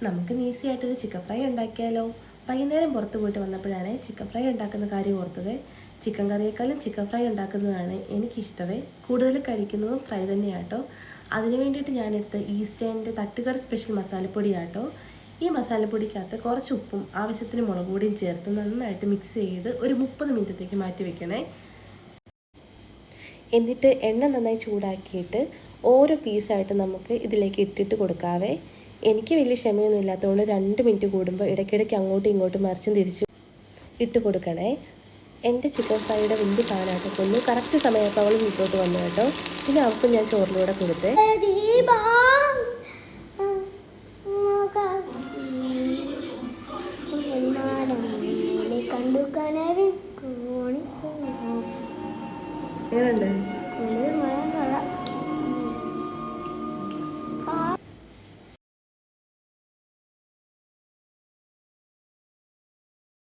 നമുക്ക് ഈസി ആയിട്ടൊരു chicken fry ഉണ്ടാക്കിയാലോ. വൈകുന്നേരം പുറത്ത് പോയിട്ട് വന്നപ്പോഴാണ് ചിക്കൻ ഫ്രൈ ഉണ്ടാക്കുന്ന കാര്യം ഓർത്തത്. ചിക്കൻ കറിയേക്കാളും ചിക്കൻ ഫ്രൈ ഉണ്ടാക്കുന്നതാണ് എനിക്കിഷ്ടമേ. കൂടുതൽ കഴിക്കുന്നതും ഫ്രൈ തന്നെയാട്ടോ. അതിന് വേണ്ടിയിട്ട് ഞാനെടുത്ത ഈസ്റ്റേണിൻ്റെ തട്ടുകട സ്പെഷ്യൽ മസാലപ്പൊടിയാട്ടോ. ഈ മസാലപ്പൊടിക്കകത്ത് കുറച്ച് ഉപ്പും ആവശ്യത്തിന് മുളക് പൊടിയും ചേർത്ത് നന്നായിട്ട് മിക്സ് ചെയ്ത് ഒരു 30 മിനിറ്റത്തേക്ക് മാറ്റി വെക്കണേ. എന്നിട്ട് എണ്ണ നന്നായി ചൂടാക്കിയിട്ട് ഓരോ പീസായിട്ട് നമുക്ക് ഇതിലേക്ക് ഇട്ടിട്ട് കൊടുക്കാവേ. എനിക്ക് വലിയ ക്ഷമയൊന്നും ഇല്ലാത്തതുകൊണ്ട് 2 മിനിറ്റ് കൂടുമ്പോൾ ഇടയ്ക്കിടയ്ക്ക് അങ്ങോട്ടും ഇങ്ങോട്ടും മറിച്ചും തിരിച്ചും ഇട്ട് കൊടുക്കണേ. എൻ്റെ ചിക്കൻ ഫ്രൈയുടെ വലിയ ഫാനായിട്ട് കൊന്നു. കറക്റ്റ് സമയത്ത് അവൾ വീട്ടിലോട്ട് വന്നു കേട്ടോ. പിന്നെ അവൾക്ക് ഞാൻ ചോറിലൂടെ കൊടുത്തേ.